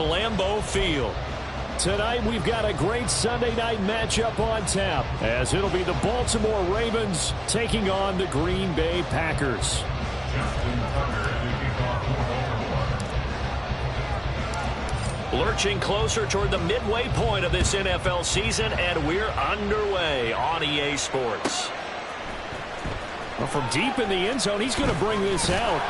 Lambeau Field. Tonight we've got a great Sunday night matchup on tap, as it'll be the Baltimore Ravens taking on the Green Bay Packers. Lurching closer toward the midway point of this NFL season, and we're underway on EA Sports. Well, from deep in the end zone, he's going to bring this out.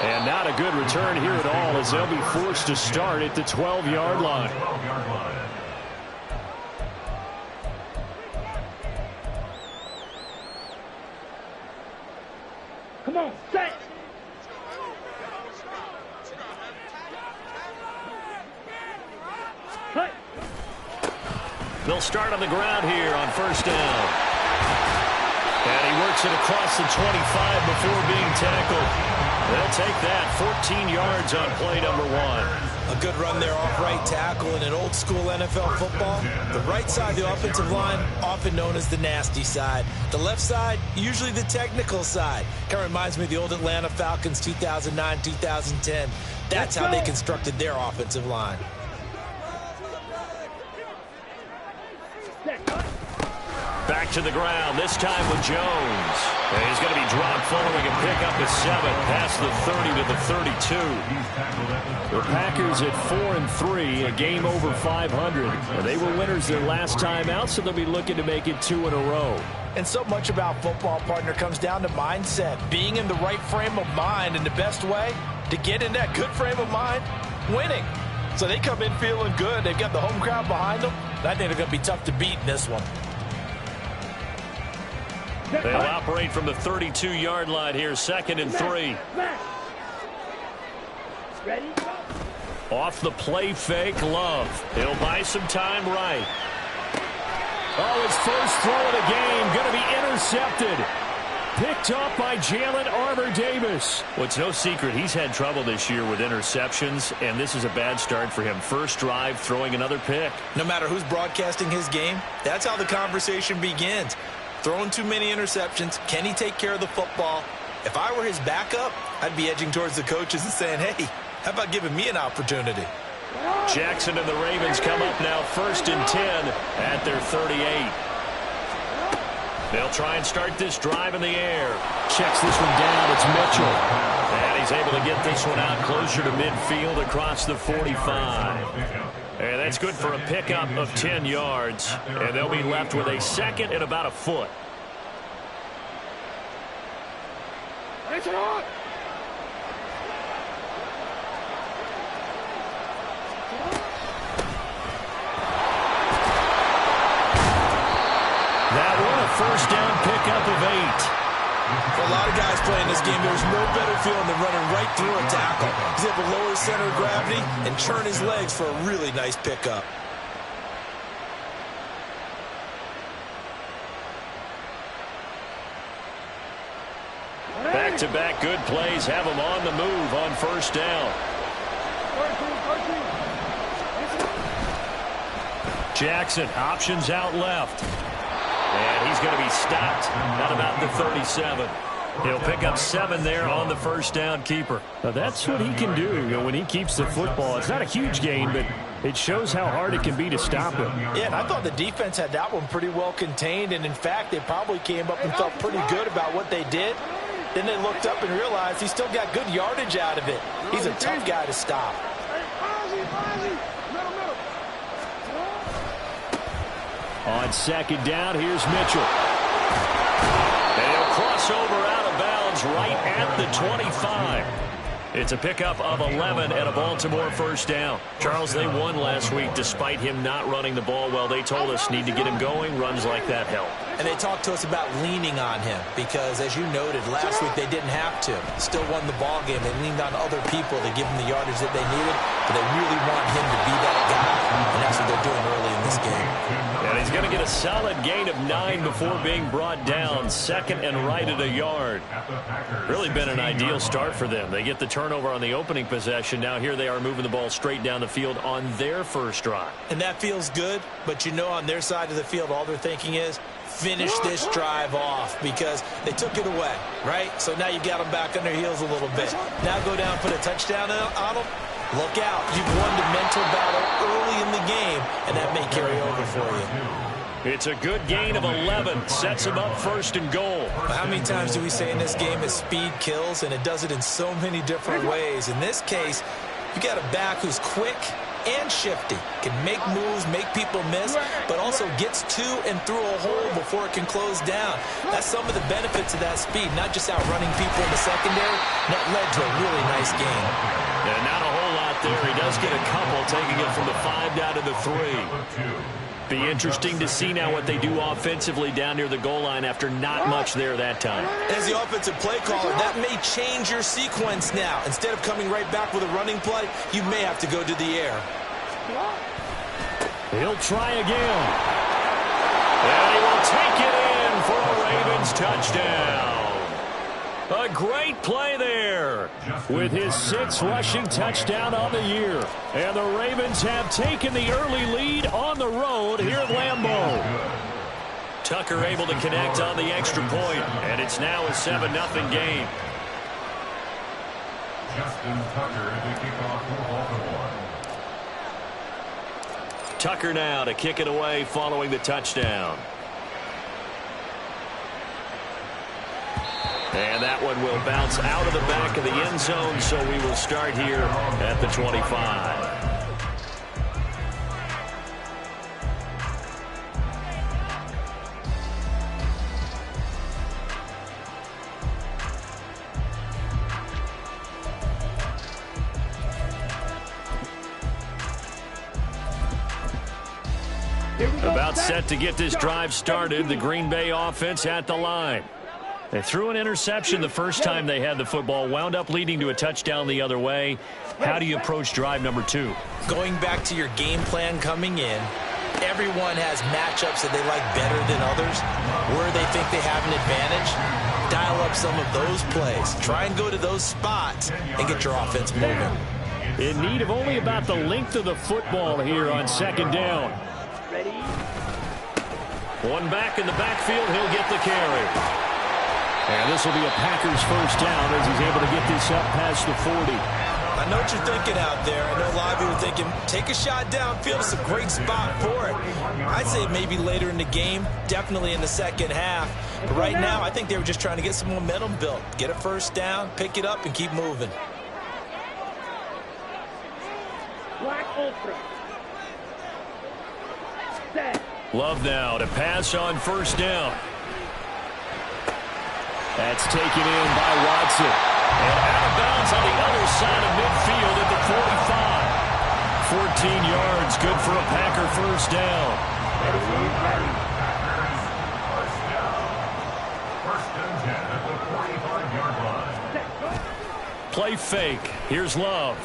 And not a good return here at all, as they'll be forced to start at the 12-yard line. Come on, set. Hey. They'll start on the ground here on first down. And he works it across the 25 before being tackled. They'll take that 14 yards on play number 1. A good run there off right tackle in an old school NFL football. The right side of the offensive line, often known as the nasty side. The left side, usually the technical side. Kind of reminds me of the old Atlanta Falcons 2009, 2010. That's how they constructed their offensive line. Back to the ground, this time with Jones. And he's going to be dropped following a pickup at 7, past the 30 to the 32. The Packers at 4-3, a game over 500. They were winners their last time out, so they'll be looking to make it 2 in a row. And so much about football, partner, comes down to mindset. Being in the right frame of mind, and the best way to get in that good frame of mind, winning. So they come in feeling good. They've got the home crowd behind them. I think they're going to be tough to beat in this one. They'll operate from the 32-yard line here, 2nd and 3. Ready? Off the play fake, Love. He'll buy some time right. Oh, his first throw of the game going to be intercepted. Picked up by Jalen Armour-Davis. Well, it's no secret he's had trouble this year with interceptions, and this is a bad start for him. First drive, throwing another pick. No matter who's broadcasting his game, that's how the conversation begins. Throwing too many interceptions. Can he take care of the football? If I were his backup, I'd be edging towards the coaches and saying, hey, how about giving me an opportunity? Jackson and the Ravens come up now 1st and 10 at their 38. They'll try and start this drive in the air. Checks this one down. It's Mitchell. And he's able to get this one out closer to midfield across the 45. And that's good for a pickup of 10 yards. And they'll be left with a 2nd and about a foot. That one a first down pickup of 8. For a lot of guys playing this game, there's no better feeling than running right through a tackle. He's able to lower his center of gravity and turn his legs for a really nice pickup. Back-to-back good plays have him on the move on first down. Jackson, options out left. And he's going to be stopped at about the 37. He'll pick up 7 there on the first down keeper. Now that's what he can do when he keeps the football. It's not a huge gain, but it shows how hard it can be to stop him. Yeah, and I thought the defense had that one pretty well contained. And, in fact, they probably came up and felt pretty good about what they did. Then they looked up and realized he still got good yardage out of it. He's a tough guy to stop. On 2nd down, here's Mitchell. And he'll cross over out of bounds right at the 25. It's a pickup of 11 and a Baltimore first down. Charles, they won last week despite him not running the ball well. They told us need to get him going. Runs like that help. And they talked to us about leaning on him because, as you noted, last week they didn't have to. Still won the ball game. They leaned on other people to give them the yardage that they needed, but they really want him to be that guy, and that's what they're doing early in this game. And he's going to get a solid gain of 9 before being brought down. 2nd and right at a yard. Really been an ideal start for them. They get the turnover on the opening possession. Now here they are moving the ball straight down the field on their first drive. And that feels good, but you know on their side of the field all they're thinking is finish this drive off because they took it away, right? So now you got them back on their heels a little bit. Now go down and put a touchdown on them. Look out. You've won the mental battle early in the game, and that may carry over for you. It's a good gain of 11. Sets him up first and goal. How many times do we say in this game that speed kills, and it does it in so many different ways? In this case, you got a back who's quick and shifty, can make moves, make people miss, but also gets to and through a hole before it can close down. That's some of the benefits of that speed, not just outrunning people in the secondary. That led to a really nice game. And not a whole lot there. He does get a couple, taking it from the 5 down to the 3. Be interesting to see now what they do offensively down near the goal line after not much there that time. As the offensive play caller, that may change your sequence now. Instead of coming right back with a running play, you may have to go to the air. He'll try again. And he will take it in for a Ravens touchdown. A great play there with his 6th rushing touchdown on the year. And the Ravens have taken the early lead on the road here at Lambeau. Tucker able to connect on the extra point, and it's now a 7-0 game. Justin Tucker to kick off for Baltimore. Tucker now to kick it away following the touchdown. And that one will bounce out of the back of the end zone, so we will start here at the 25. About set to get this drive started, the Green Bay offense at the line. They threw an interception the first time they had the football, wound up leading to a touchdown the other way. How do you approach drive number 2? Going back to your game plan coming in, everyone has matchups that they like better than others. Where they think they have an advantage, dial up some of those plays. Try and go to those spots and get your offense moving. In need of only about the length of the football here on 2nd down. One back in the backfield, he'll get the carry. And this will be a Packers first down as he's able to get this up past the 40. I know what you're thinking out there. I know a lot of you are thinking, take a shot downfield. It's a great spot for it. I'd say maybe later in the game, definitely in the second half. But right now, I think they were just trying to get some momentum built. Get a first down, pick it up, and keep moving. Love now to pass on first down. That's taken in by Watson. And out of bounds on the other side of midfield at the 45. 14 yards, good for a Packer first down. First and 10 at the 45-yard line. Play fake. Here's Love.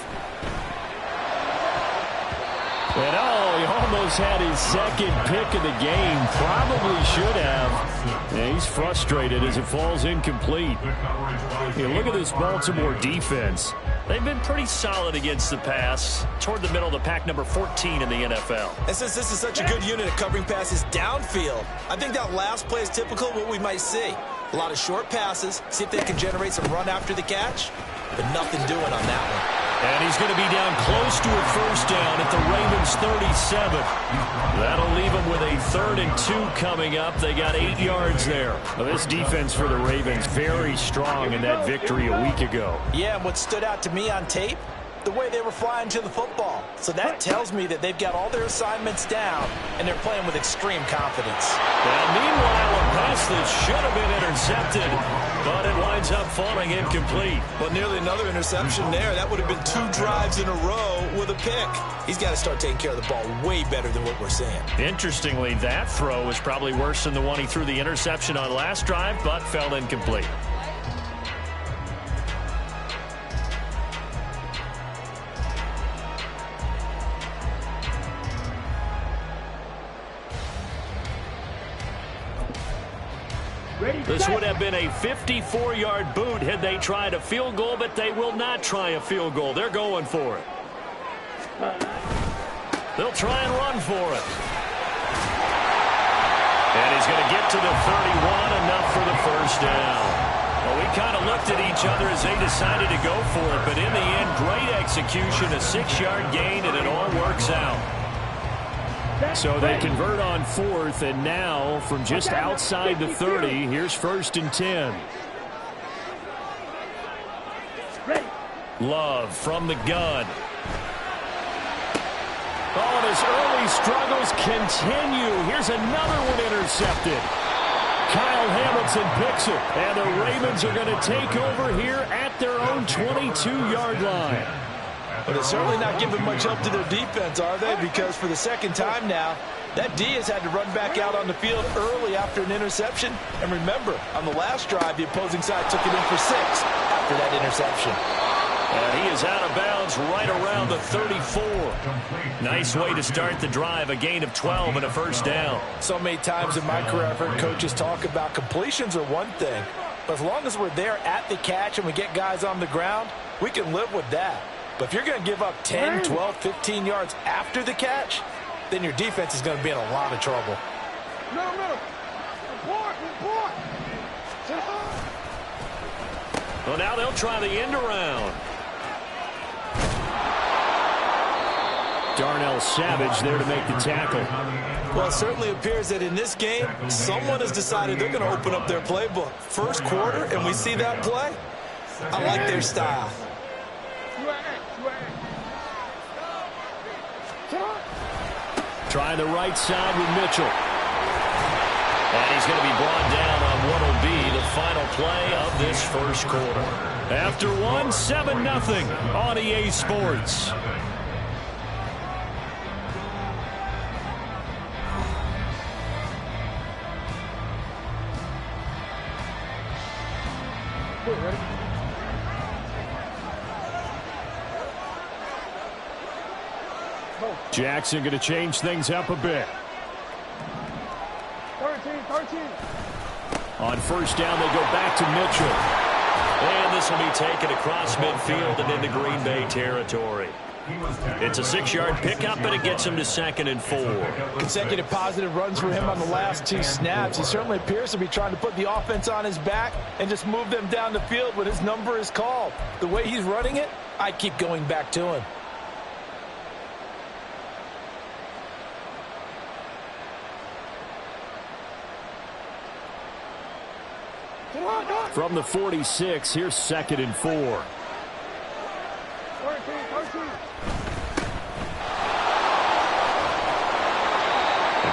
And he almost had his second pick of the game. Probably should have. And he's frustrated as it falls incomplete. Look at this Baltimore defense. They've been pretty solid against the pass toward the middle of the pack, number 14 in the NFL. And since this is such a good unit at covering passes downfield, I think that last play is typical of what we might see. A lot of short passes, see if they can generate some run after the catch, but nothing doing on that one. And he's going to be down close to a first down at the Ravens 37. That'll leave them with a 3rd and 2 coming up. They got 8 yards there. Well, this defense for the Ravens very strong in that victory a week ago. Yeah, and what stood out to me on tape, the way they were flying to the football. So that tells me that they've got all their assignments down, and they're playing with extreme confidence. And meanwhile, a pass that should have been intercepted, but it winds up falling incomplete. Well, nearly another interception there. That would have been 2 drives in a row with a pick. He's got to start taking care of the ball way better than what we're seeing. Interestingly, that throw was probably worse than the one he threw the interception on last drive, but fell incomplete. This would have been a 54-yard boot had they tried a field goal, but they will not try a field goal. They're going for it. They'll try and run for it. And he's going to get to the 31, enough for the first down. Well, we kind of looked at each other as they decided to go for it, but in the end, great execution, a 6-yard gain, and it all works out. So they convert on 4th, and now from just outside the 30, here's 1st and 10. Love from the gun. Oh, and his early struggles continue. Here's another one intercepted. Kyle Hamilton picks it, and the Ravens are going to take over here at their own 22-yard line. But they're certainly not giving much help to their defense, are they? Because for the second time now, that D has had to run back out on the field early after an interception. And remember, on the last drive, the opposing side took it in for 6 after that interception. And he is out of bounds right around the 34. Nice way to start the drive, a gain of 12 and a first down. So many times in my career, I've heard coaches talk about completions are one thing. But as long as we're there at the catch and we get guys on the ground, we can live with that. But if you're going to give up 10, 12, 15 yards after the catch, then your defense is going to be in a lot of trouble. Well, now they'll try the end around. Darnell Savage there to make the tackle. Well, it certainly appears that in this game, someone has decided they're going to open up their playbook. First quarter, and we see that play. I like their style. Trying the right side with Mitchell. And he's going to be brought down on what will be the final play of this first quarter. After one, 7-0 on EA Sports. Jackson going to change things up a bit. 13. On first down, they go back to Mitchell. And this will be taken across midfield and into Green Bay territory. It's a 6-yard pickup, but it gets him to 2nd and 4. Consecutive positive runs for him on the last 2 snaps. He certainly appears to be trying to put the offense on his back and just move them down the field when his number is called. The way he's running it, I keep going back to him. From the 46, here's 2nd and 4. 13.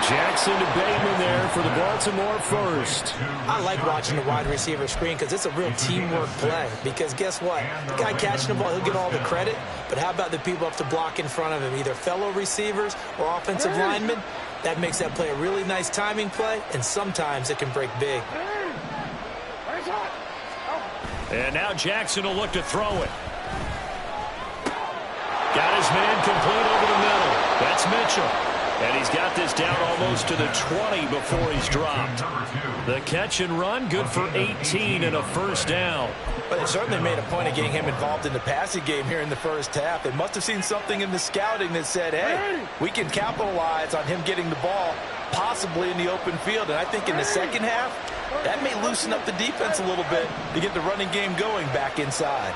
Jackson to Bateman there for the Baltimore first. I like watching the wide receiver screen because it's a real teamwork play. Because guess what? The guy catching the ball, he'll get all the credit. But how about the people up to block in front of him, either fellow receivers or offensive linemen? That makes that play a really nice timing play, and sometimes it can break big. And now Jackson will look to throw it. Got his man complete over the middle. That's Mitchell. And he's got this down almost to the 20 before he's dropped. The catch and run, good for 18 and a first down. But it certainly made a point of getting him involved in the passing game here in the first half. They must have seen something in the scouting that said, hey, we can capitalize on him getting the ball, possibly in the open field. And I think in the second half, that may loosen up the defense a little bit to get the running game going back inside.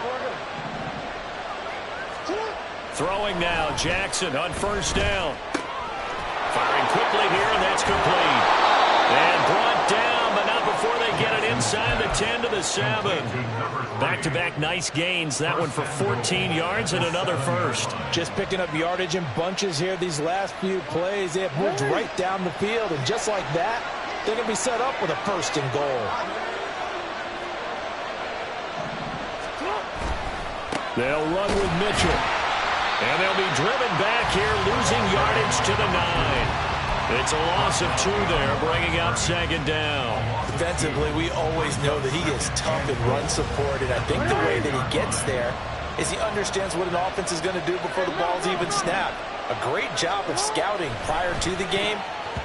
Throwing now, Jackson on first down. Firing quickly here, and that's complete. And brought down, but not before they get it inside the 10 to the 7. Back-to-back nice gains. That one for 14 yards and another first. Just picking up yardage in bunches here these last few plays. They have moved right down the field, and just like that, they're going to be set up with a first and goal. They'll run with Mitchell. And they'll be driven back here, losing yardage to the 9. It's a loss of 2 there, bringing up 2nd down. Defensively, we always know that he is tough in run support, and I think the way that he gets there is he understands what an offense is going to do before the ball's even snapped. A great job of scouting prior to the game,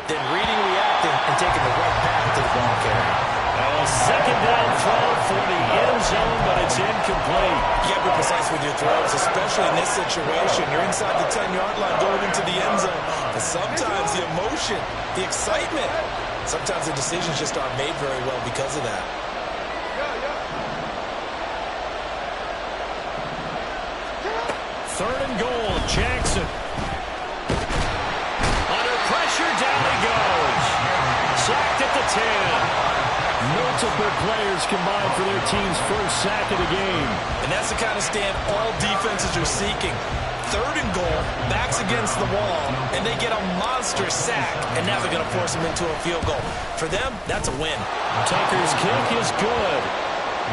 then reading, reacting, and taking the right path to the ball carrier. A 2nd down throw for the end zone, but it's incomplete. You got to be precise with your throws, especially in this situation. You're inside the 10-yard line going into the end zone. But sometimes the emotion, the excitement, sometimes the decisions just aren't made very well because of that. 3rd and goal. Jackson. Under pressure, down he goes. Sacked at the 10. Multiple players combined for their team's first sack of the game. And that's the kind of stand all defenses are seeking. 3rd and goal, backs against the wall, and they get a monster sack, and now they're going to force them into a field goal. For them, that's a win. Tucker's kick is good.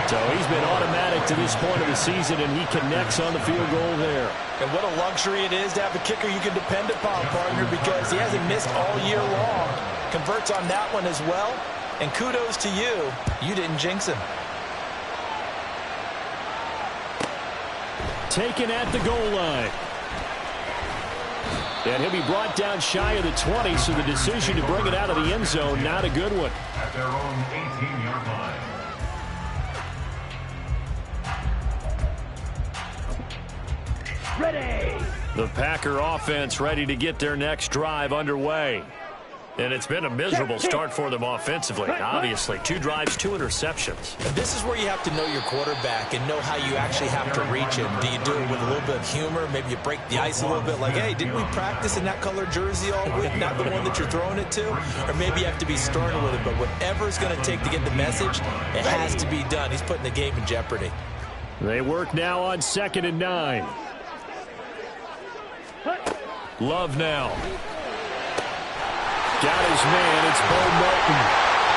So he's been automatic to this point of the season, and he connects on the field goal there. And what a luxury it is to have a kicker you can depend upon, partner, because he hasn't missed all year long. Converts on that one as well. And kudos to you. You didn't jinx him. Taken at the goal line. And he'll be brought down shy of the 20, so the decision to bring it out of the end zone, not a good one. At their own 18-yard line. Ready. The Packer offense ready to get their next drive underway. And it's been a miserable start for them offensively. Obviously, 2 drives, 2 interceptions. And this is where you have to know your quarterback and know how you actually have to reach him. Do you do it with a little bit of humor? Maybe you break the ice a little bit like, hey, didn't we practice in that color jersey all week? Not the one that you're throwing it to? Or maybe you have to be stern with it. But whatever it's going to take to get the message, it has to be done. He's putting the game in jeopardy. They work now on 2nd and 9. Love now. Got his man. It's Bo Melton.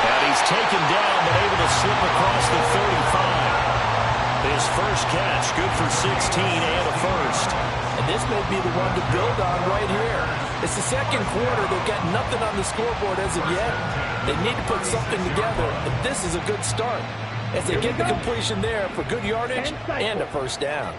And he's taken down, but able to slip across the 35. His first catch, good for 16 and a first. And this may be the one to build on right here. It's the 2nd quarter. They've got nothing on the scoreboard as of yet. They need to put something together, but this is a good start as they get the completion there for good yardage and a first down.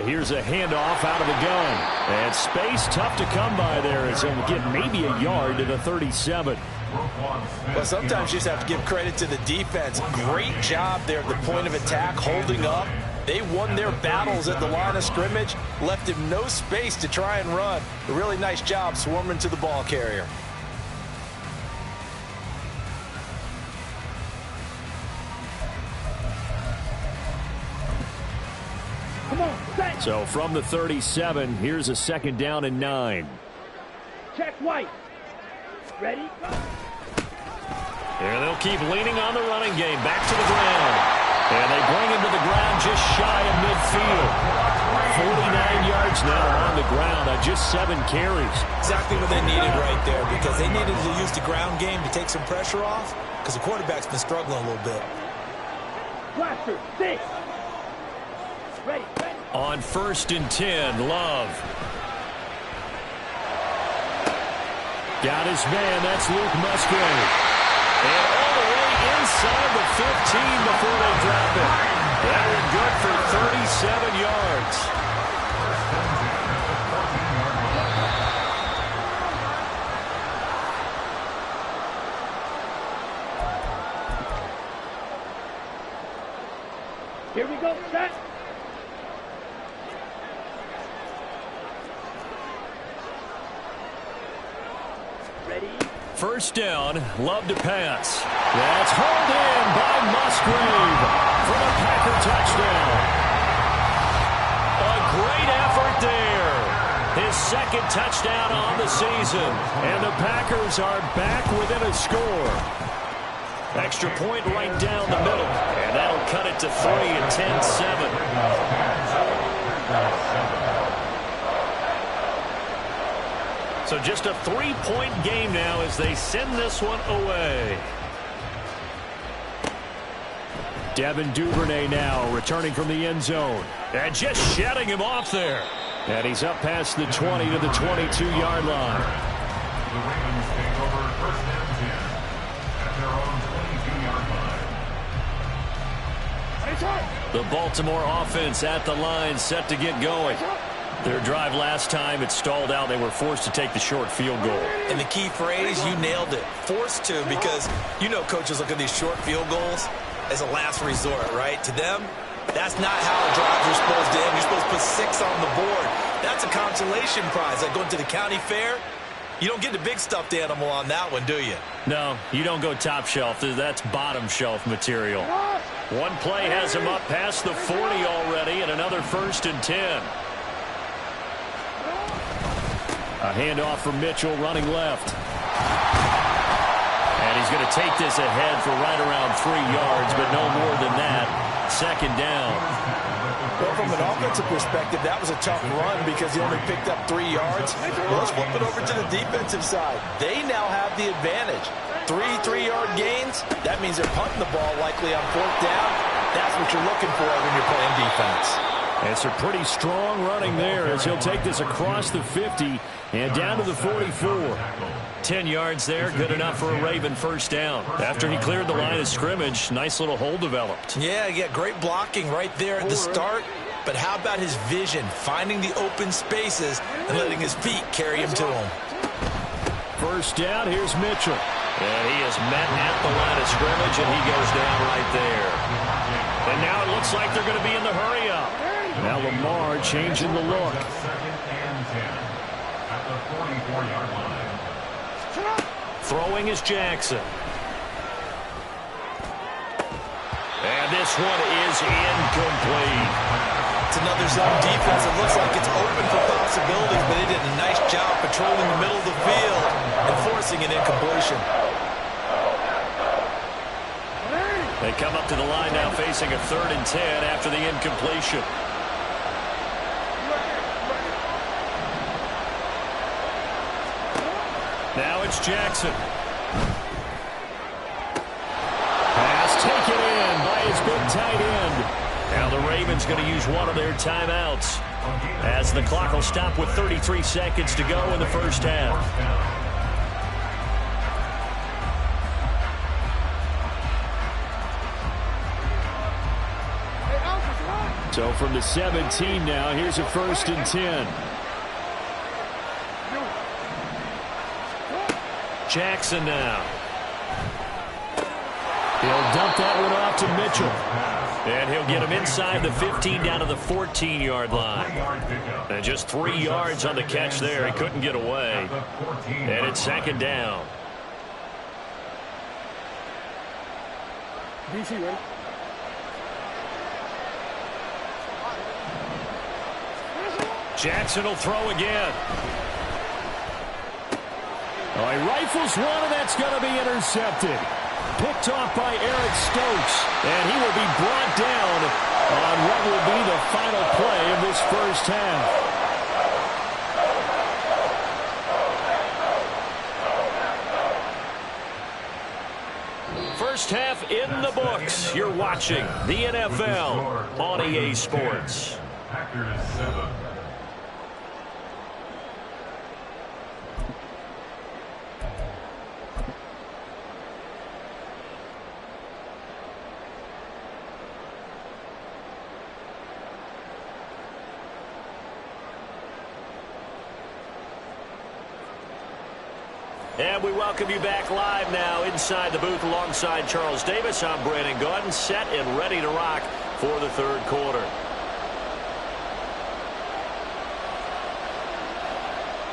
Here's a handoff out of the gun. And space tough to come by there as he'll get maybe a yard to the 37. Well, sometimes you just have to give credit to the defense. Great job there at the point of attack, holding up. They won their battles at the line of scrimmage, left him no space to try and run. A really nice job swarming to the ball carrier. So from the 37, here's a 2nd down and 9. Check White. Ready? Here they'll keep leaning on the running game. Back to the ground. And they bring him to the ground just shy of midfield. 49 yards now on the ground on just 7 carries. Exactly what they needed right there, because they needed to use the ground game to take some pressure off, because the quarterback's been struggling a little bit. Blaster, 6. Ready. On 1st and 10, Love. Got his man, that's Luke Musgrave. And all the way inside the 15 before they drop it. That was good for 37 yards. Here we go, set. Ready? First down, Love to pass. That's hauled in by Musgrave for a Packer touchdown. A great effort there. His 2nd touchdown on the season. And the Packers are back within a score. Extra point right down the middle. And that'll cut it to 3 and 10-7. So just a 3-point game now as they send this one away. Devin Duvernay now returning from the end zone. And just shedding him off there. And he's up past the 20 to the 22-yard line. The Ravens take over 1st and 10 at their own 22-yard line. The Baltimore offense at the line, set to get going. Their drive last time, it stalled out. They were forced to take the short field goal. And the key phrase, you nailed it. Forced to, because you know coaches look at these short field goals as a last resort, right? To them, that's not how drives are supposed to end. You're supposed to put 6 on the board. That's a consolation prize. Like going to the county fair, you don't get the big stuffed animal on that one, do you? No, you don't go top shelf. That's bottom shelf material. One play has him up past the 40 already, and another 1st and 10. A handoff from Mitchell running left. And he's going to take this ahead for right around 3 yards, but no more than that. 2nd down. Well, from an offensive perspective, that was a tough run because he only picked up 3 yards. Well, let's flip it over to the defensive side. They now have the advantage. 3 3-yard gains, that means they're punting the ball likely on 4th down. That's what you're looking for when you're playing defense. It's a pretty strong running there as he'll take this across the 50 and down to the 44. 10 yards there, good enough for a Raven 1st down. After he cleared the line of scrimmage, nice little hole developed. Yeah, great blocking right there at the start. But how about his vision, finding the open spaces and letting his feet carry him to him. 1st down, here's Mitchell. And he is met at the line of scrimmage, and he goes down right there. And now it looks like they're going to be in the hurry-up. Now Lamar changing the look. 2nd and 10 at the 44-yard line. Throwing is Jackson. And this one is incomplete. It's another zone defense. It looks like it's open for possibilities, but they did a nice job patrolling the middle of the field and forcing an incompletion. They come up to the line now facing a 3rd and 10 after the incompletion. Now it's Jackson. Pass taken in by his big tight end. Now the Ravens going to use one of their timeouts as the clock will stop with 33 seconds to go in the 1st half. So from the 17 now, here's a 1st and 10. Jackson now. He'll dump that one off to Mitchell. And he'll get him inside the 15 down to the 14-yard line. And just 3 yards on the catch there. He couldn't get away. And it's 2nd down. DC, ready? Jackson will throw again. Oh, he rifles one, and that's going to be intercepted. Picked off by Eric Stokes, and he will be brought down on what will be the final play of this 1st half. First half in the books. You're watching the NFL on EA Sports. Packers 7. And we welcome you back live now inside the booth alongside Charles Davis. I'm Brandon Gaudin, set and ready to rock for the 3rd quarter.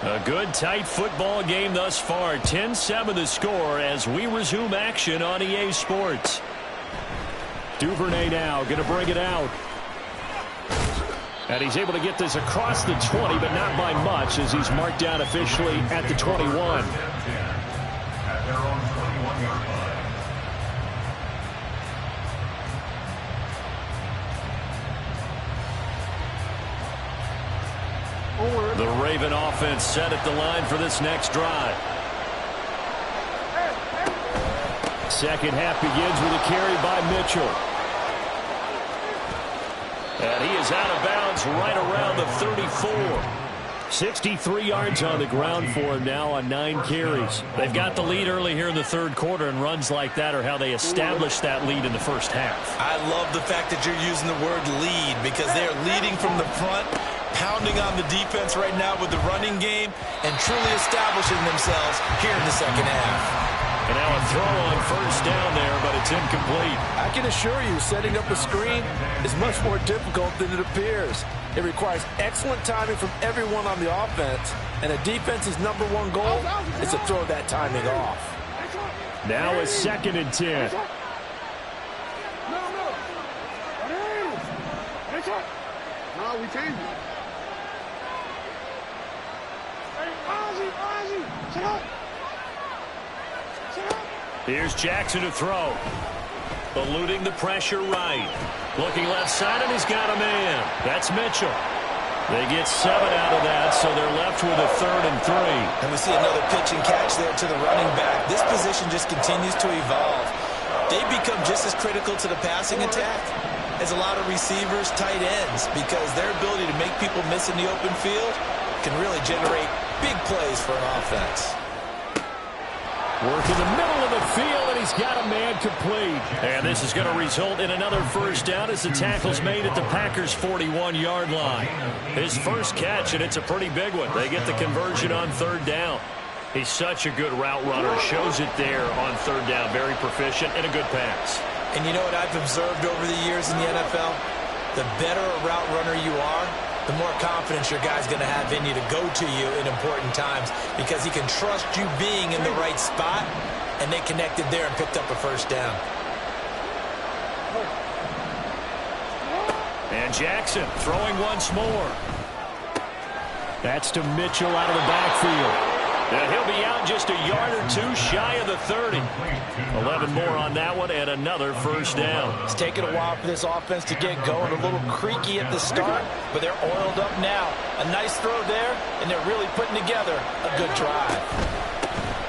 A good, tight football game thus far. 10-7 the score as we resume action on EA Sports. Duvernay now going to bring it out. And he's able to get this across the 20, but not by much as he's marked down officially at the 21. At their own 21-yard line. The Raven offense set at the line for this next drive. 2nd half begins with a carry by Mitchell. And he is out of bounds right around the 34. 63 yards on the ground for him now on 9 carries. They've got the lead early here in the 3rd quarter, and runs like that are how they establish that lead in the 1st half. I love the fact that you're using the word lead because they're leading from the front, pounding on the defense right now with the running game, and truly establishing themselves here in the 2nd half. And now a throw on 1st down there, but it's incomplete. I can assure you, setting up a screen is much more difficult than it appears. It requires excellent timing from everyone on the offense, and a defense's #1 goal is to throw that timing off. Now a 2nd and 10. We changed it. Here's Jackson to throw. Eluding the pressure right. Looking left side, and he's got a man. That's Mitchell. They get 7 out of that, so they're left with a 3rd and 3. And we see another pitch and catch there to the running back. This position just continues to evolve. They become just as critical to the passing attack as a lot of receivers, tight ends, because their ability to make people miss in the open field can really generate big plays for an offense. Work in the middle of the field, and he's got a man complete. And this is going to result in another first down as the tackle's made at the Packers' 41-yard line. His first catch, and it's a pretty big one. They get the conversion on 3rd down. He's such a good route runner. Shows it there on 3rd down. Very proficient and a good pass. And you know what I've observed over the years in the NFL? The better a route runner you are, the more confidence your guy's going to have in you to go to you in important times because he can trust you being in the right spot, and they connected there and picked up a first down. And Jackson throwing once more. That's to Mitchell out of the backfield. And he'll be out just a yard or 2 shy of the 30. 11 more on that one and another first down. It's taken a while for this offense to get going. A little creaky at the start, but they're oiled up now. A nice throw there, and they're really putting together a good drive.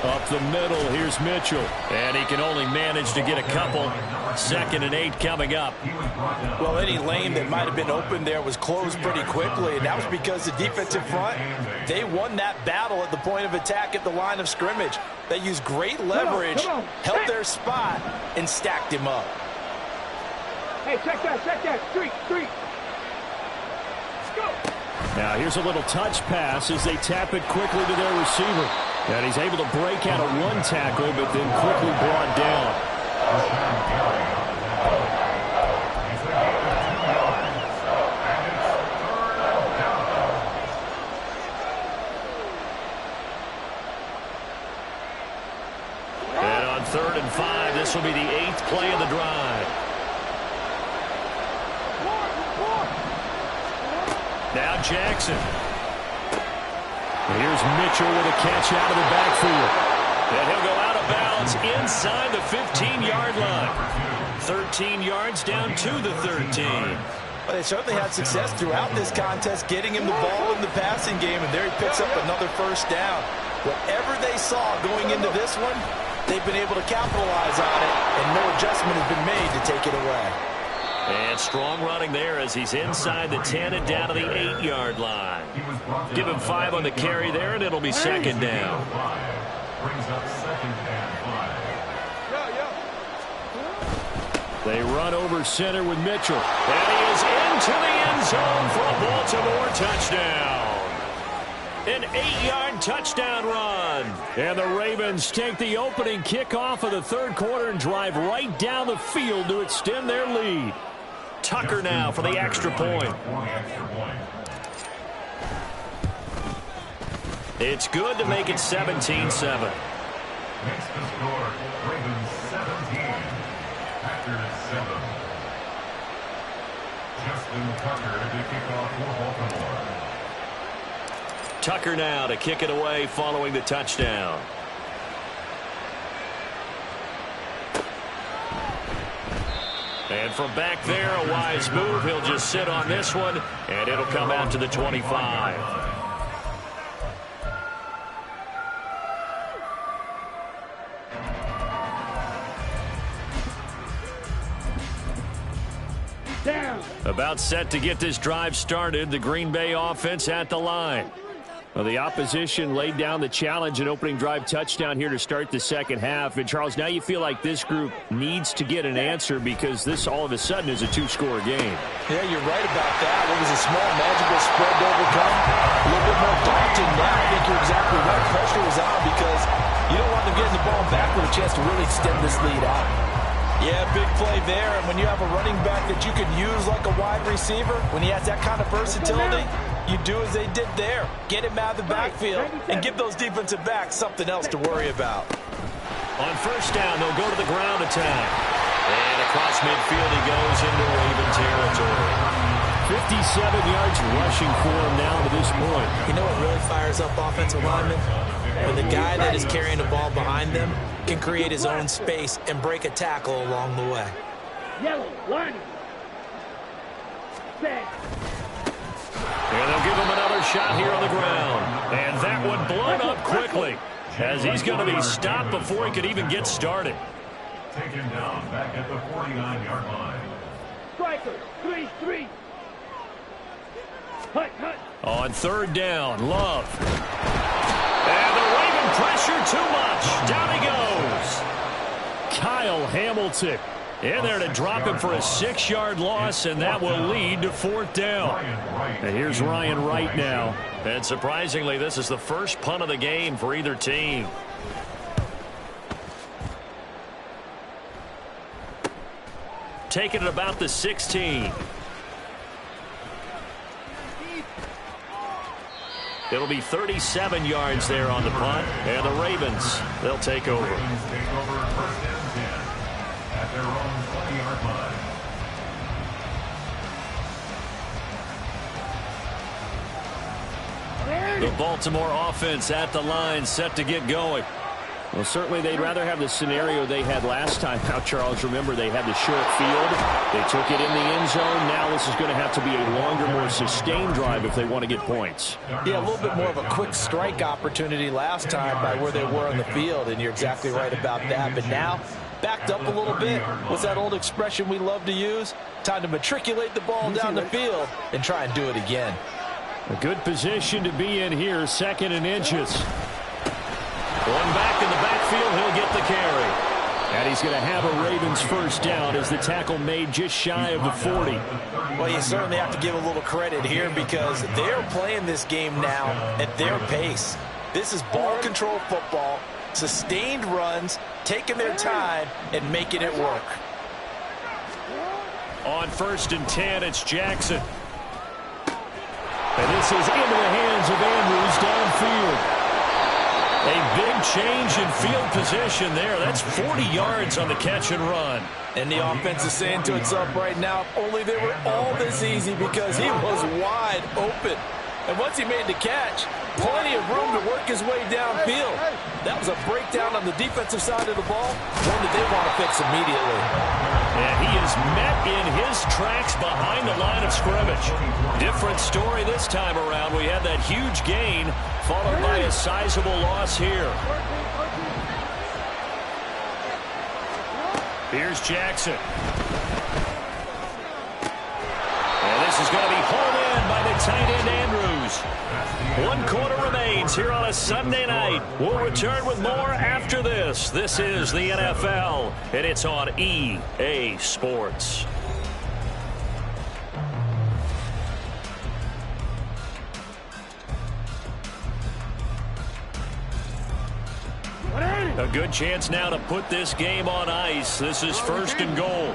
Up the middle, here's Mitchell. And he can only manage to get a couple. 2nd and 8 coming up. Well, any lane that might have been open there was closed pretty quickly, and that was because the defensive front, they won that battle at the point of attack at the line of scrimmage. They used great leverage, held their spot, and stacked him up. Hey, check that. Street. Let's go. Now here's a little touch pass as they tap it quickly to their receiver. And he's able to break out of 1 tackle, but then quickly brought down. And on 3rd and 5, this will be the 8th play of the drive. Now Jackson. Here's Mitchell with a catch out of the backfield. And he'll go out of bounds inside the 15-yard line. 13 yards down to the 13. Well, they certainly had success throughout this contest getting him the ball in the passing game, and there he picks up another first down. Whatever they saw going into this one, they've been able to capitalize on it, and no adjustment has been made to take it away. And strong running there as he's inside the 10 and down to the 8-yard line. Give him 5 on the carry there, and it'll be 2nd down. Brings up 2nd and 5. They run over center with Mitchell. And he is into the end zone for a Baltimore touchdown. An 8-yard touchdown run. And the Ravens take the opening kickoff of the 3rd quarter and drive right down the field to extend their lead. Tucker now for the extra point. It's good to make it 17-7. Makes the score Ravens 17, Packers 7. Justin Tucker to kick off for Baltimore. Tucker now to kick it away following the touchdown. And from back there, a wise move. He'll just sit on this one, and it'll come out to the 25. Down. About set to get this drive started. The Green Bay offense at the line. Well, the opposition laid down the challenge and opening drive touchdown here to start the 2nd half. And, Charles, now you feel like this group needs to get an answer because this all of a sudden is a 2-score game. Yeah, you're right about that. What was a small magical spread to overcome? A little bit more daunting now. I think you're exactly right. Pressure was on because you don't want them getting the ball back with a chance to really extend this lead out. Yeah, big play there. And when you have a running back that you can use like a wide receiver, when he has that kind of versatility, you do as they did there. Get him out of the backfield and give those defensive backs something else to worry about. On first down, they'll go to the ground attack. And across midfield he goes into Raven territory. 57 yards rushing for him now to this point. You know what really fires up offensive linemen? When the guy that is carrying the ball behind them can create his own space and break a tackle along the way. Yellow, line. Set. And they'll give him another shot here on the ground. And that one blown up quickly, as he's going to be stopped before he could even get started. Taken down back at the 49-yard line. Striker, 3-3. Hut, hut. On third down, Love. And the Raven pressure too much. Down he goes. Kyle Hamilton in there to drop him for a 6-yard loss, and that will lead to fourth down. And here's Ryan Wright now. And surprisingly, this is the first punt of the game for either team. Taking it about the 16. It'll be 37 yards there on the punt, and the Ravens, they'll take over. Ravens take over first and 10 at their own 20-yard line. The Baltimore offense at the line, set to get going. Well, certainly they'd rather have the scenario they had last time out, Charles. Remember, they had the short field. They took it in the end zone. Now this is going to have to be a longer, more sustained drive if they want to get points. Yeah, a little bit more of a quick strike opportunity last time by where they were on the field, and you're exactly right about that. But now, backed up a little bit. What's that old expression we love to use? Time to matriculate the ball down the field and try and do it again. A good position to be in here, 2nd and inches. One back in the backfield, he'll get the carry. And he's going to have a Ravens first down as the tackle made just shy of the 40. Well, you certainly have to give a little credit here because they're playing this game now at their pace. This is ball control football, sustained runs, taking their time, and making it work. On 1st and 10, it's Jackson. And this is into the hands of Andrews downfield. A big change in field position there. That's 40 yards on the catch and run. And the offense is saying to itself right now, only they were all this easy because he was wide open. And once he made the catch, plenty of room to work his way downfield. That was a breakdown on the defensive side of the ball, one that they want to fix immediately. And he is met in his tracks behind the line of scrimmage. Different story this time around. We had that huge gain, followed by a sizable loss here. Here's Jackson. And this is going to be hauled in by the tight end Andrews. 1 quarter remains here on a Sunday night. We'll return with more after this. This is the NFL, and it's on EA Sports. A good chance now to put this game on ice. This is 1st and goal.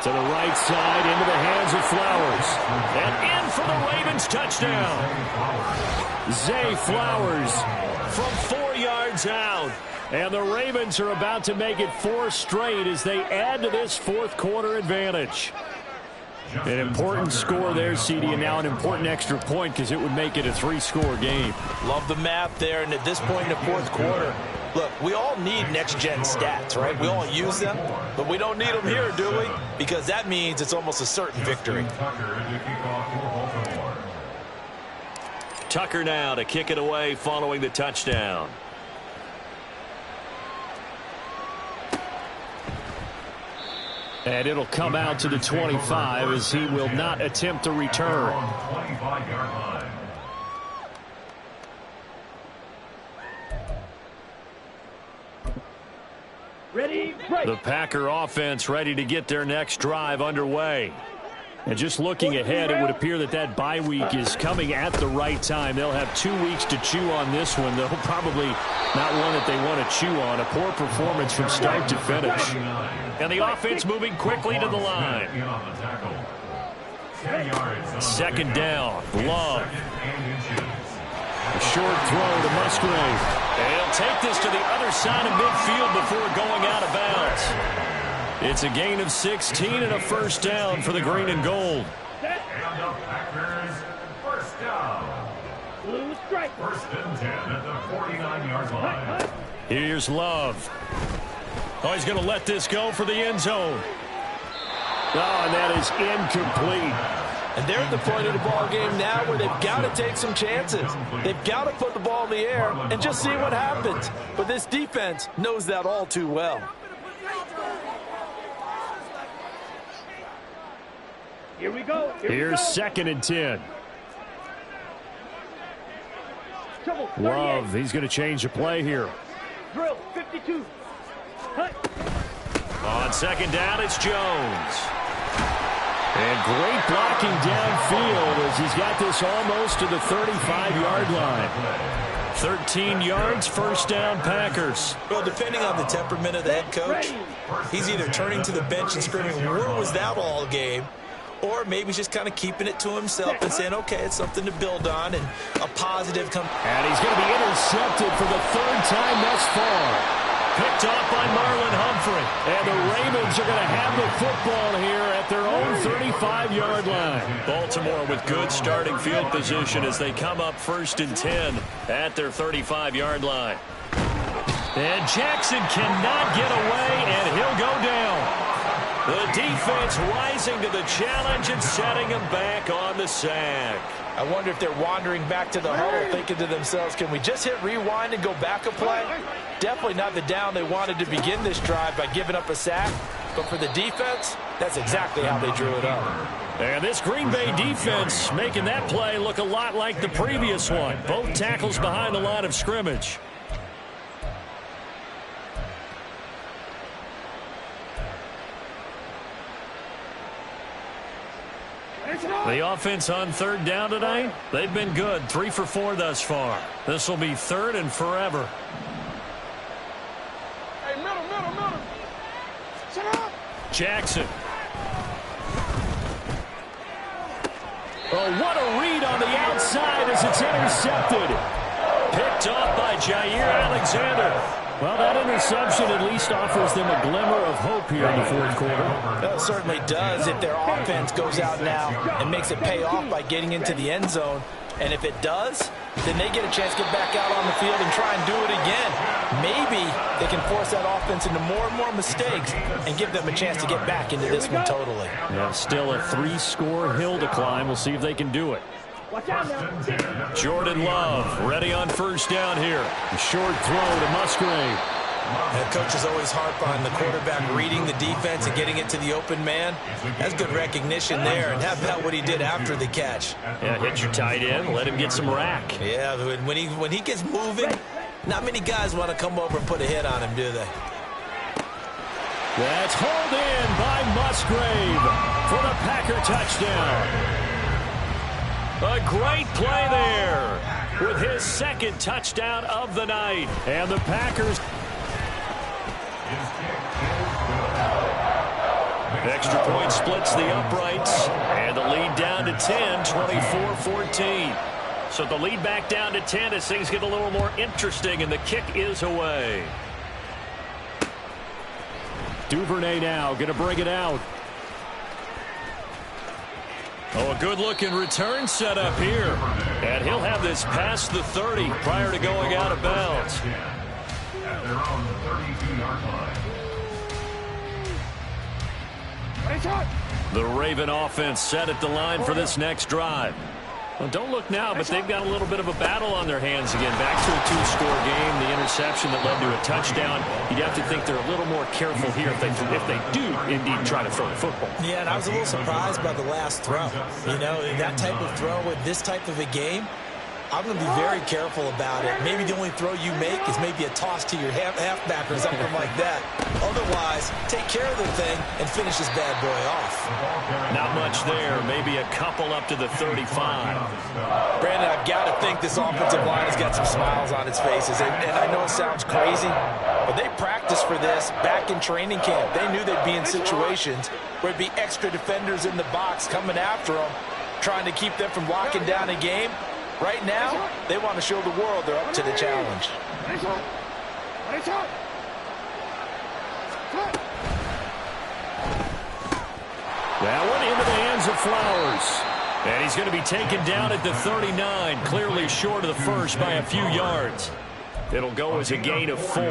To the right side, into the hands of Flowers. And in for the Ravens touchdown. Zay Flowers from 4 yards out. And the Ravens are about to make it 4 straight as they add to this 4th quarter advantage. An important score there, CD, and now an important extra point because it would make it a 3-score game. Love the math there, and at this point in the 4th quarter, look, we all need next-gen stats, right? We all use them, but we don't need them here, do we? Because that means it's almost a certain victory. Tucker now to kick it away following the touchdown. And it'll come out to the 25 as he will not attempt to return. Ready, break. The Packer offense ready to get their next drive underway. And just looking ahead, it would appear that that bye week is coming at the right time. They'll have 2 weeks to chew on this one. They'll probably not one that they want to chew on. A poor performance from start to finish. And the offense moving quickly to the line. 2nd down, Love. A short throw to Musgrave. And he'll take this to the other side of midfield before going out of bounds. It's a gain of 16 and a first down for the green and gold. And the Packers, first down. Blue strike. First and 10 at the 49-yard line. Here's Love. Oh, he's going to let this go for the end zone. Oh, and that is incomplete. And they're at the point of the ball game now where they've got to take some chances. They've got to put the ball in the air and just see what happens. But this defense knows that all too well. Here we go. Here's second and 10. Trouble, Love, he's going to change the play here. Drill, 52. Hut. On second down, it's Jones. And great blocking downfield as he's got this almost to the 35-yard line. 13 yards, first down, Packers. Well, depending on the temperament of the head coach, he's either turning to the bench and screaming, "Where was that all game?" Or maybe he's just kind of keeping it to himself and saying, okay, it's something to build on and a positive come. And he's going to be intercepted for the third time thus far. Picked off by Marlon Humphrey. And the Ravens are going to have the football here at their own 35-yard line. Baltimore with good starting field position as they come up first and 10 at their 35-yard line. And Jackson cannot get away, and he'll go down. The defense rising to the challenge and setting him back on the sack. I wonder if they're wandering back to the huddle thinking to themselves, can we just hit rewind and go back a play? Definitely not the down they wanted to begin this drive by giving up a sack. But for the defense, that's exactly how they drew it up. And this Green Bay defense making that play look a lot like the previous one. Both tackles behind the line of scrimmage. The offense on third down tonight, they've been good. 3 for 4 thus far. This will be third and forever. Hey, middle. Shut up. Jackson. Oh, what a read on the outside as it's intercepted. Picked off by Jair Alexander. Well, that interception at least offers them a glimmer of hope here in the fourth quarter. Well, it certainly does if their offense goes out now and makes it pay off by getting into the end zone. And if it does, then they get a chance to get back out on the field and try and do it again. Maybe they can force that offense into more and more mistakes and give them a chance to get back into this one totally. Yeah, still a 3-score hill to climb. We'll see if they can do it. Watch out now. Jordan Love ready on first down here. A short throw to Musgrave. And coaches always harp on the quarterback reading the defense and getting it to the open man. That's good recognition there. And how about what he did after the catch? Yeah, hit your tight end, let him get some rack. Yeah, when he gets moving, not many guys want to come over and put a hit on him, do they? That's hauled in by Musgrave for the Packer touchdown. A great play there with his second touchdown of the night. And the Packers. Extra point splits the uprights. And the lead down to 10, 24-14. So the lead back down to 10 as things get a little more interesting, and the kick is away. Duvernay now going to bring it out. Oh, a good-looking return set up here. And he'll have this past the 30 prior to going out of bounds. At their own 32-yard line. The Raven offense set at the line for this next drive. Well, don't look now, but they've got a little bit of a battle on their hands again. Back to a 2-score game, the interception that led to a touchdown. You'd have to think they're a little more careful here if they do indeed try to throw the football. Yeah, and I was a little surprised by the last throw. You know, that type of throw with this type of a game, I'm going to be very careful about it. Maybe the only throw you make is maybe a toss to your halfback or something like that. Otherwise, take care of the thing and finish this bad boy off. Not much there. Maybe a couple up to the 35. Brandon, I've got to think this offensive line has got some smiles on its faces. And I know it sounds crazy, but they practiced for this back in training camp. They knew they'd be in situations where it'd be extra defenders in the box coming after them, trying to keep them from locking down a game. Right now, they want to show the world they're up to the challenge. That one into the hands of Flowers. And he's going to be taken down at the 39, clearly short of the first by a few yards. It'll go as a gain of 4,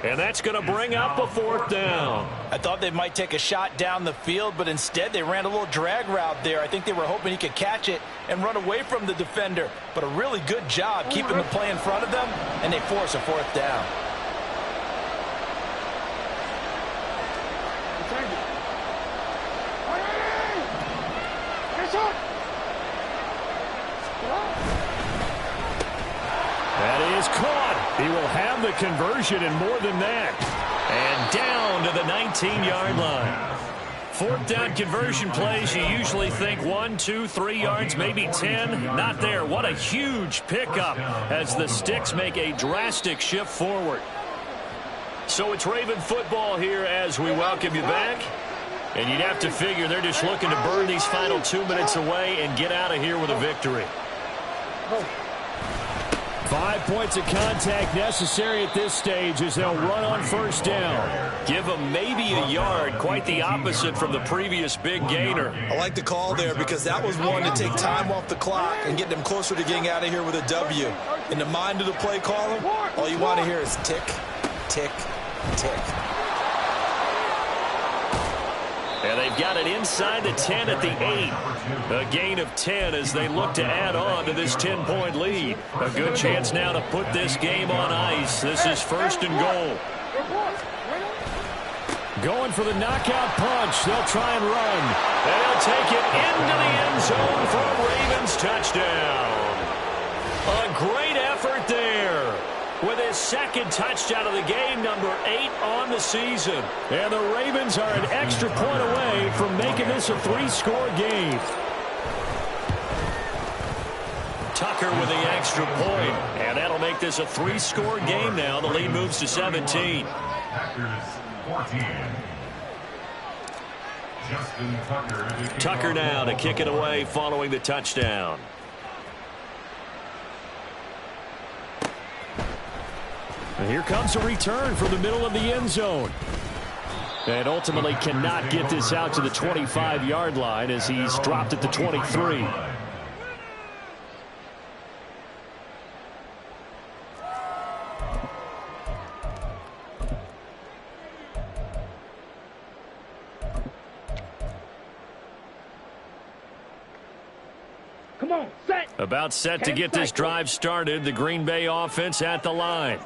and that's going to bring up a 4th down. I thought they might take a shot down the field, but instead they ran a little drag route there. I think they were hoping he could catch it and run away from the defender. But a really good job keeping the play in front of them, and they force a 4th down. That is caught. He will have the conversion and more than that. And down to the 19-yard line. 4th down conversion plays, you usually think 1, 2, 3 yards, maybe 10. Not there. What a huge pickup as the Sticks make a drastic shift forward. So it's Raven football here as we welcome you back. And you'd have to figure they're just looking to burn these final 2 minutes away and get out of here with a victory. 5 points of contact necessary at this stage as they'll run on 1st down. Give them maybe a yard, quite the opposite from the previous big gainer. I like the call there because that was one to take time off the clock and get them closer to getting out of here with a W. In the mind of the play caller, all you want to hear is tick, tick, tick. And they've got it inside the 10 at the 8. A gain of 10 as they look to add on to this 10-point lead. A good chance now to put this game on ice. This is 1st and goal. Going for the knockout punch. They'll try and run. And they'll take it into the end zone for a Ravens touchdown. A great effort there. With his 2nd touchdown of the game, number 8 on the season. And the Ravens are an extra point away from making this a 3-score game. Tucker with the extra point. And that'll make this a 3-score game now. The lead moves to 17. Packers 14. Justin Tucker. Tucker now to kick it away following the touchdown. And here comes a return from the middle of the end zone. And ultimately cannot get this out to the 25-yard line as he's dropped at the 23. Come on, set. About set to get this drive started. The Green Bay offense at the line.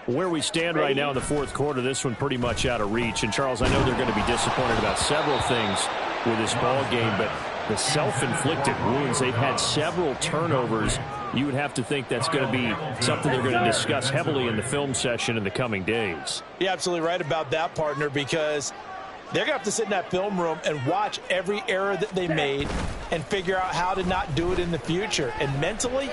Where we stand right now in the 4th quarter, this one pretty much out of reach. And, Charles, I know they're going to be disappointed about several things with this ball game, but the self-inflicted wounds, they've had several turnovers. You would have to think that's going to be something they're going to discuss heavily in the film session in the coming days. You're absolutely right about that, partner, because they're going to have to sit in that film room and watch every error that they made and figure out how to not do it in the future. And mentally,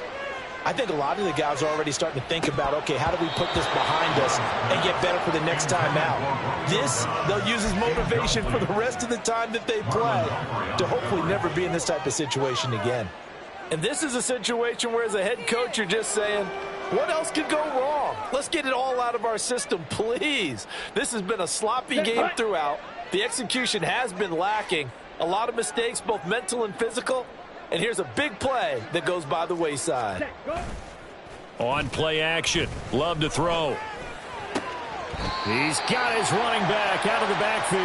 I think a lot of the guys are already starting to think about, okay, how do we put this behind us and get better for the next time out? This, they'll use as motivation for the rest of the time that they play to hopefully never be in this type of situation again. And this is a situation where, as a head coach, you're just saying, what else could go wrong? Let's get it all out of our system, please. This has been a sloppy game throughout. The execution has been lacking. A lot of mistakes, both mental and physical. And here's a big play that goes by the wayside. On play action. Love to throw. He's got his running back out of the backfield.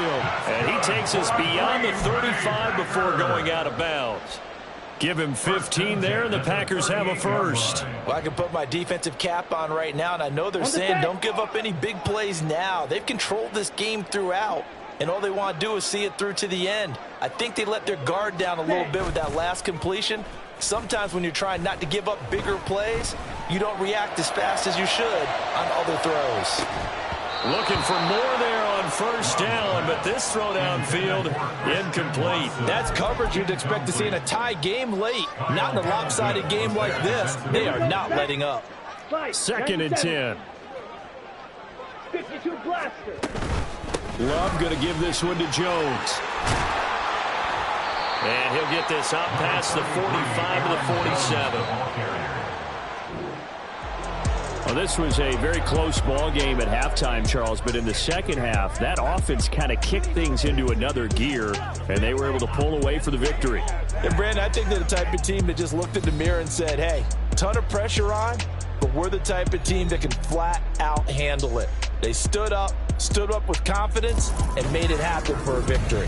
And he takes us beyond the 35 before going out of bounds. Give him 15 there, and the Packers have a first. Well, I can put my defensive cap on right now, and I know they're saying don't give up any big plays now. They've controlled this game throughout, and all they want to do is see it through to the end. I think they let their guard down a little bit with that last completion. Sometimes when you're trying not to give up bigger plays, you don't react as fast as you should on other throws. Looking for more there on first down, but this throw downfield, incomplete. That's coverage you'd expect to see in a tie game late. Not in a lopsided game like this. They are not letting up. 2nd and 10. 52 blaster. Love going to give this one to Jones. And he'll get this up past the 45 to the 47. Well, this was a very close ball game at halftime, Charles, but in the second half, that offense kind of kicked things into another gear, and they were able to pull away for the victory. And, Brandon, I think they're the type of team that just looked in the mirror and said, hey, ton of pressure on, but we're the type of team that can flat out handle it. They stood up with confidence, and made it happen for a victory.